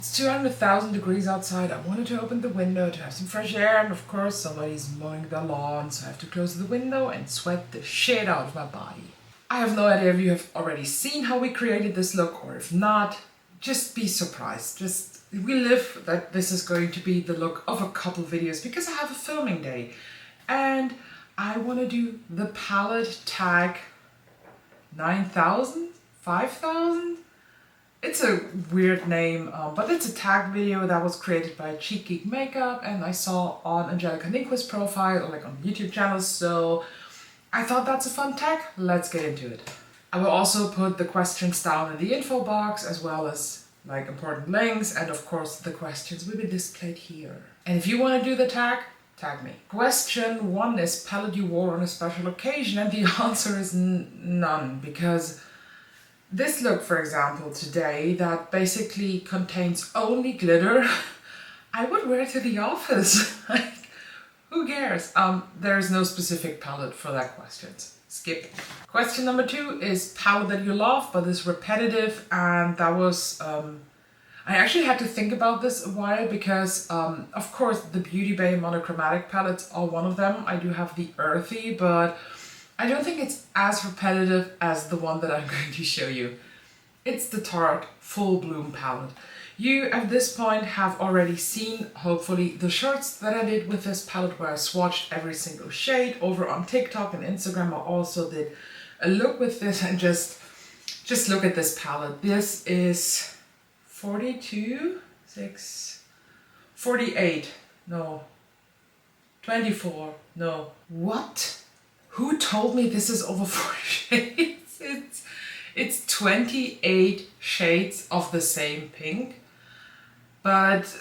It's 200,000 degrees outside. I wanted to open the window to have some fresh air, and of course somebody's mowing the lawn, so I have to close the window and sweat the shit out of my body. I have no idea if you have already seen how we created this look, or if not, just be surprised. We live that this is going to be the look of a couple videos because I have a filming day. And I want to do the palette tag 9,000? 5,000? It's a weird name, but it's a tag video that was created by Cheek Geek Makeup and I saw on Angelica Ninquist's profile, or like on YouTube channels, so I thought that's a fun tag. Let's get into it. I will also put the questions down in the info box, as well as like important links, and of course the questions will be displayed here. And if you want to do the tag me. Question 1 is palette you wore on a special occasion, and the answer is none, because this look, for example, today, that basically contains only glitter, I would wear to the office. Like, who cares? There's no specific palette for that question. Skip. Question number 2 is palette that you love but is repetitive, and that was, I actually had to think about this a while because, of course, the Beauty Bay monochromatic palettes are one of them. I do have the Earthy, but I don't think it's as repetitive as the one that I'm going to show you. It's the Tarte Full Bloom palette. You, at this point, have already seen, hopefully, the shorts that I did with this palette where I swatched every single shade. Over on TikTok and Instagram, I also did a look with this, and just look at this palette. This is 42, 6, 48, no, 24, no. What? Who told me this is over 4 shades? It's 28 shades of the same pink, but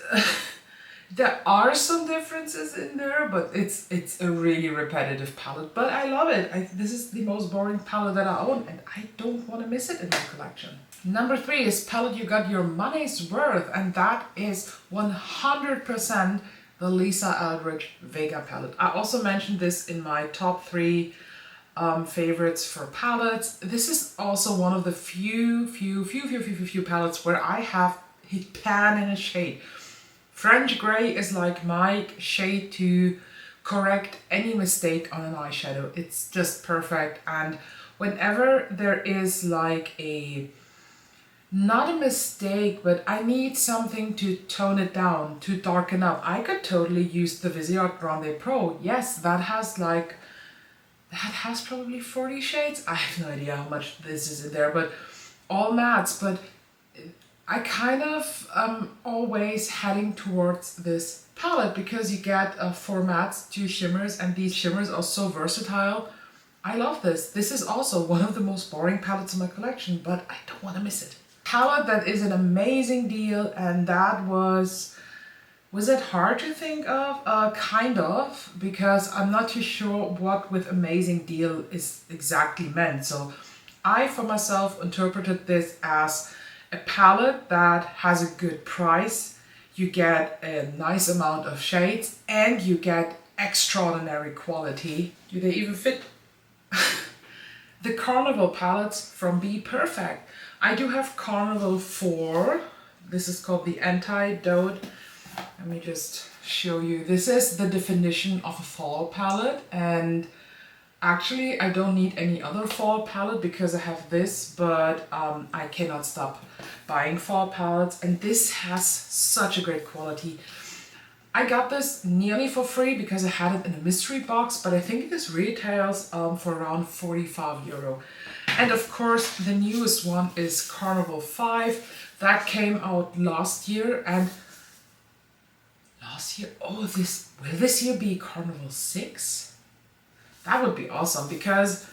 there are some differences in there, but it's a really repetitive palette, but I love it. This is the most boring palette that I own, and I don't want to miss it in my collection. Number 3 is palette you got your money's worth, and that is 100% the Lisa Eldridge Vega palette. I also mentioned this in my top 3 favorites for palettes. This is also one of the few palettes where I have hit pan in a shade. French Grey is like my shade to correct any mistake on an eyeshadow. It's just perfect, and whenever there is like not a mistake, but I need something to tone it down, to darken up, I could totally use the Viseart Grande Pro. Yes, that has probably 40 shades. I have no idea how much this is in there, but all mattes. But I kind of always heading towards this palette because you get 4 mattes, 2 shimmers, and these shimmers are so versatile. I love this. This is also one of the most boring palettes in my collection, but I don't want to miss it. Palette that is an amazing deal, and that was it hard to think of? Kind of, because I'm not too sure what with amazing deal is exactly meant. So I, for myself, interpreted this as a palette that has a good price, you get a nice amount of shades, and you get extraordinary quality. Do they even fit? The Carnival palettes from Be Perfect. I do have Carnival 4. This is called the Antidote. Let me just show you. This is the definition of a fall palette, and actually I don't need any other fall palette because I have this, but I cannot stop buying fall palettes, and this has such a great quality. I got this nearly for free because I had it in a mystery box, but I think this retails for around 45 euro. And of course the newest one is Carnival 5. That came out last year, and will this year be Carnival 6? That would be awesome, because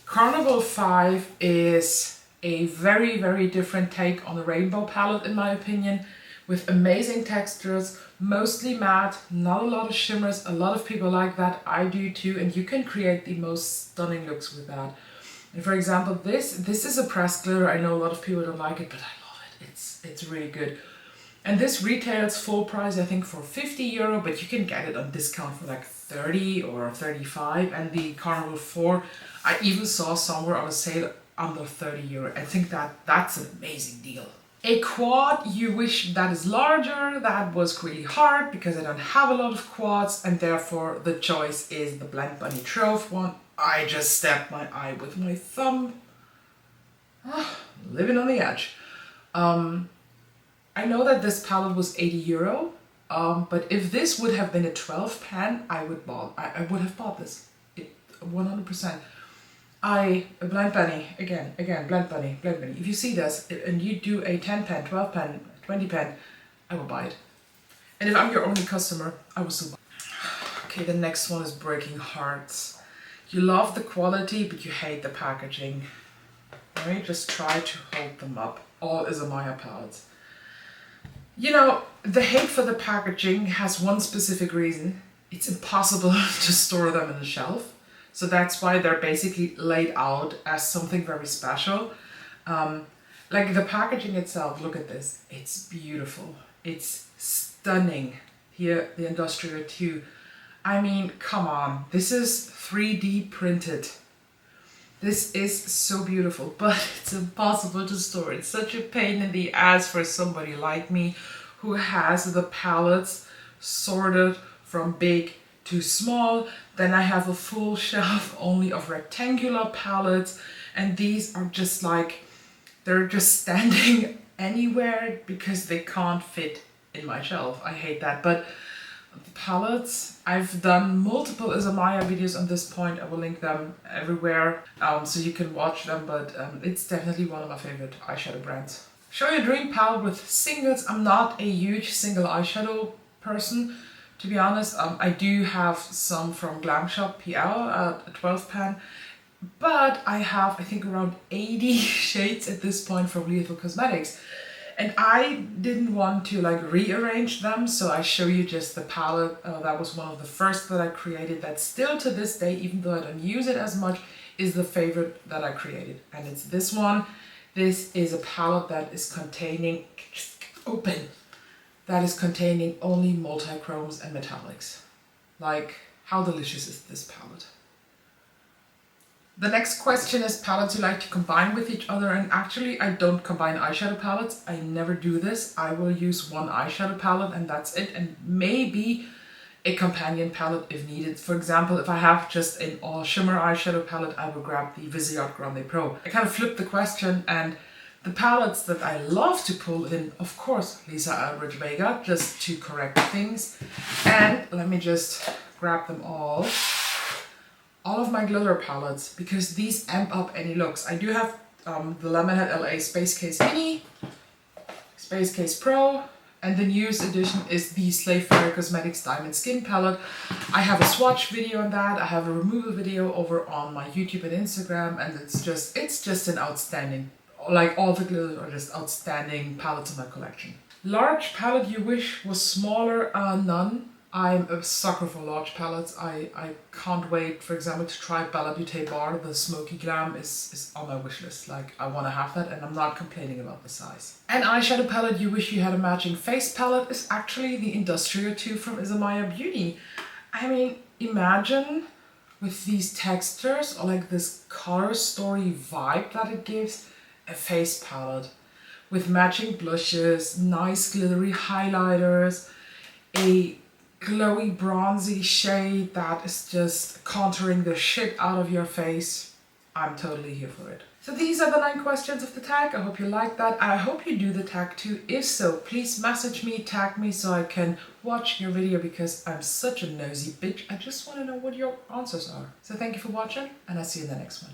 Carnival 5 is a very different take on the rainbow palette in my opinion, with amazing textures, mostly matte, not a lot of shimmers. A lot of people like that, I do too, and you can create the most stunning looks with that. And for example, this is a pressed glitter. I know a lot of people don't like it, but I love it. It's really good. And this retails full price, I think, for 50 euro, but you can get it on discount for like 30 or 35. And the Carnival 4, I even saw somewhere on a sale under 30 euro. I think that's an amazing deal. A quad you wish that is larger, that was really hard because I don't have a lot of quads, and therefore the choice is the Blend Bunny Trove one. I just stabbed my eye with my thumb. Living on the edge. I know that this palette was €80, but if this would have been a 12 pan, I would have bought this. 100%. Blend Bunny, again, Blend Bunny. If you see this and you do a 10 pen, 12 pen, 20 pen, I will buy it. And if I'm your only customer, I will still buy it. Okay, the next one is Breaking Hearts. You love the quality, but you hate the packaging. Let me just try to hold them up. All Izamaya palettes. You know, the hate for the packaging has one specific reason. It's impossible to store them on the shelf. So that's why they're basically laid out as something very special. Like the packaging itself, look at this. It's beautiful. It's stunning. Here, the Industrial 2. I mean, come on. This is 3D printed. This is so beautiful, but it's impossible to store. It's such a pain in the ass for somebody like me who has the palettes sorted from big to small. Then I have a full shelf only of rectangular palettes, and these are just like, they're just standing anywhere because they can't fit in my shelf. I hate that. But the palettes, I've done multiple Izamaya videos on this point. I will link them everywhere so you can watch them, but it's definitely one of my favorite eyeshadow brands. Show your dream palette with singles. I'm not a huge single eyeshadow person, to be honest. I do have some from Glam Shop PL, a 12 pan, but I have, I think, around 80 shades at this point from Lethal Cosmetics. And I didn't want to like rearrange them, so I show you just the palette. That was one of the first that I created that still to this day, even though I don't use it as much, is the favorite that I created. And it's this one. This is a palette that is containing, that is containing only multi-chromes and metallics. Like, how delicious is this palette? The next question is palettes you like to combine with each other, and actually I don't combine eyeshadow palettes. I never do this. I will use one eyeshadow palette and that's it, and maybe a companion palette if needed. For example, if I have just an all shimmer eyeshadow palette, I will grab the Viseart Grande Pro. I kind of flipped the question, and the palettes that I love to pull in, of course, Lisa Eldridge Vega, just to correct things. And let me just grab them all of my glitter palettes, because these amp up any looks. I do have the Lemonhead LA Space Case Mini, Space Case Pro, and the newest edition is the Slayfarer Cosmetics Diamond Skin Palette. I have a swatch video on that, I have a removal video over on my YouTube and Instagram, and it's just an outstanding, like all the glitters are just outstanding palettes in my collection. Large palette you wish was smaller, none. I'm a sucker for large palettes. I can't wait, for example, to try Bella Beauté Bar. The Smoky Glam is on my wish list. Like, I want to have that, and I'm not complaining about the size. An eyeshadow palette you wish you had a matching face palette is actually the Industrial 2 from Izamaya Beauty. I mean, imagine with these textures or like this color story vibe that it gives, a face palette with matching blushes, nice glittery highlighters, a glowy bronzy shade that is just contouring the shit out of your face. I'm totally here for it. So these are the 9 questions of the tag. I hope you like that. I hope you do the tag too. If so, please message me, tag me so I can watch your video, because I'm such a nosy bitch. I just want to know what your answers are. So thank you for watching, and I'll see you in the next one.